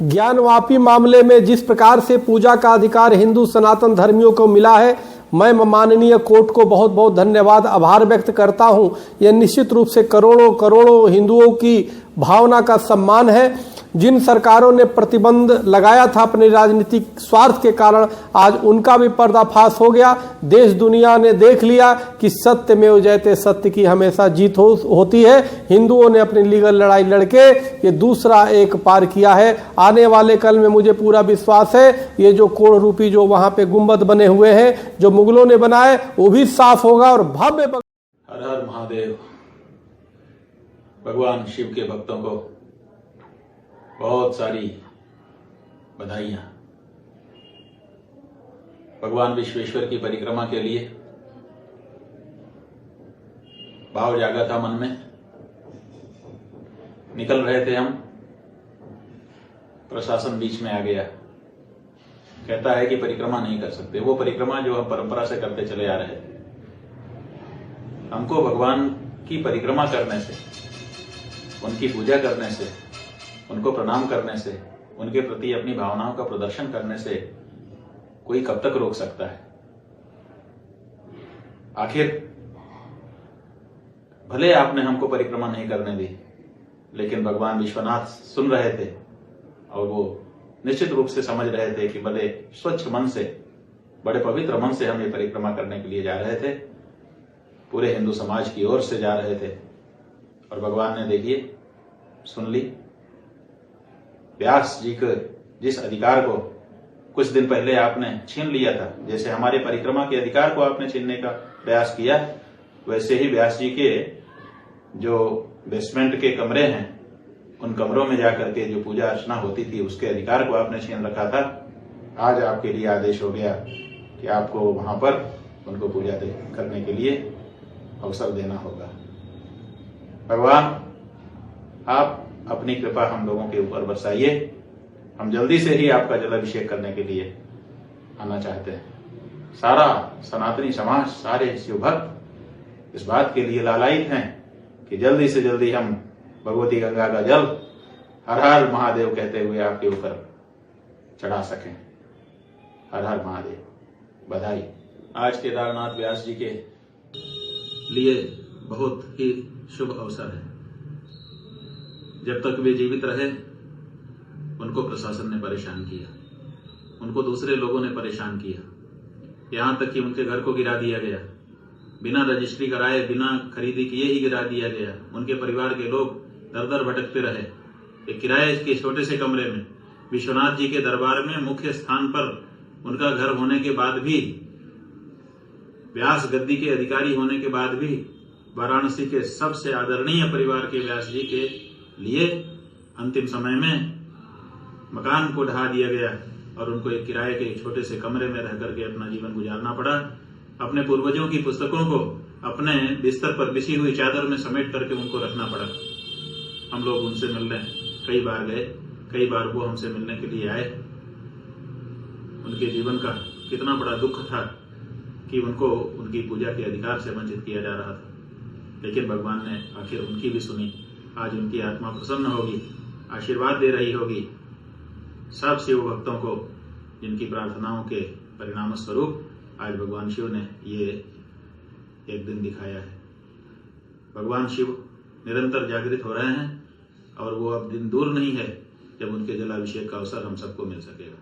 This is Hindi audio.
ज्ञानवापी मामले में जिस प्रकार से पूजा का अधिकार हिंदू सनातन धर्मियों को मिला है, मैं माननीय कोर्ट को बहुत बहुत धन्यवाद आभार व्यक्त करता हूं। यह निश्चित रूप से करोड़ों करोड़ों हिंदुओं की भावना का सम्मान है। जिन सरकारों ने प्रतिबंध लगाया था अपने राजनीतिक स्वार्थ के कारण, आज उनका भी पर्दाफाश हो गया। देश दुनिया ने देख लिया कि सत्य में जयते, सत्य की हमेशा जीत होती है। हिंदुओं ने अपनी लीगल लड़ाई लड़के ये दूसरा एक पार किया है। आने वाले कल में मुझे पूरा विश्वास है ये जो कोण रूपी जो वहां पे गुंबद बने हुए हैं जो मुगलों ने बनाए वो भी साफ होगा और भव्य। हर हर महादेव। भगवान शिव के भक्तों को बहुत सारी बधाइयां। भगवान विश्वेश्वर की परिक्रमा के लिए भाव जागा था मन में। निकल रहे थे हम, प्रशासन बीच में आ गया। कहता है कि परिक्रमा नहीं कर सकते, वो परिक्रमा जो हम परंपरा से करते चले आ रहे थे। हमको भगवान की परिक्रमा करने से, उनकी पूजा करने से, उनको प्रणाम करने से, उनके प्रति अपनी भावनाओं का प्रदर्शन करने से कोई कब तक रोक सकता है? आखिर भले आपने हमको परिक्रमा नहीं करने दी, लेकिन भगवान विश्वनाथ सुन रहे थे और वो निश्चित रूप से समझ रहे थे कि बड़े स्वच्छ मन से, बड़े पवित्र मन से हम ये परिक्रमा करने के लिए जा रहे थे। पूरे हिंदू समाज की ओर से जा रहे थे और भगवान ने देखिए सुन ली। व्यास जी के जिस अधिकार को कुछ दिन पहले आपने छीन लिया था, जैसे हमारे परिक्रमा के अधिकार को आपने छीनने का प्रयास किया, वैसे ही व्यास जी के जो बेसमेंट के कमरे हैं, उन कमरों में जाकर के जो पूजा अर्चना होती थी उसके अधिकार को आपने छीन रखा था। आज आपके लिए आदेश हो गया कि आपको वहां पर उनको पूजा करने के लिए अवसर देना होगा। भगवान आप अपनी कृपा हम लोगों के ऊपर बरसाइए। हम जल्दी से ही आपका जलाभिषेक करने के लिए आना चाहते हैं। सारा सनातनी समाज, सारे शिव भक्त इस बात के लिए लालायित हैं कि जल्दी से जल्दी हम भगवती गंगा का जल हर हर महादेव कहते हुए आपके ऊपर चढ़ा सकें। हर हर महादेव। बधाई। आज केदारनाथ व्यास जी के लिए बहुत ही शुभ अवसर है। जब तक वे जीवित रहे उनको प्रशासन ने परेशान किया, उनको दूसरे लोगों ने परेशान किया, यहां तक कि उनके घर को गिरा दिया गया। बिना रजिस्ट्री कराए, बिना खरीदी किए ही गिरा दिया गया। उनके परिवार के लोग दर दर भटकते रहे। एक किराए के छोटे से कमरे में विश्वनाथ जी के दरबार में मुख्य स्थान पर उनका घर होने के बाद भी, व्यास गद्दी के अधिकारी होने के बाद भी, वाराणसी के सबसे आदरणीय परिवार के व्यास जी के लिए अंतिम समय में मकान को ढहा दिया गया और उनको एक किराए के छोटे से कमरे में रह करके अपना जीवन गुजारना पड़ा। अपने पूर्वजों की पुस्तकों को अपने बिस्तर पर बिछी हुई चादर में समेट करके उनको रखना पड़ा। हम लोग उनसे मिलने कई बार गए, कई बार वो हमसे मिलने के लिए आए। उनके जीवन का कितना बड़ा दुख था कि उनको उनकी पूजा के अधिकार से वंचित किया जा रहा था, लेकिन भगवान ने आखिर उनकी भी सुनी। आज उनकी आत्मा प्रसन्न होगी, आशीर्वाद दे रही होगी सब शिव भक्तों को, जिनकी प्रार्थनाओं के परिणाम स्वरूप आज भगवान शिव ने ये एक दिन दिखाया है। भगवान शिव निरंतर जागृत हो रहे हैं और वो अब दिन दूर नहीं है जब उनके जलाभिषेक का अवसर हम सबको मिल सकेगा।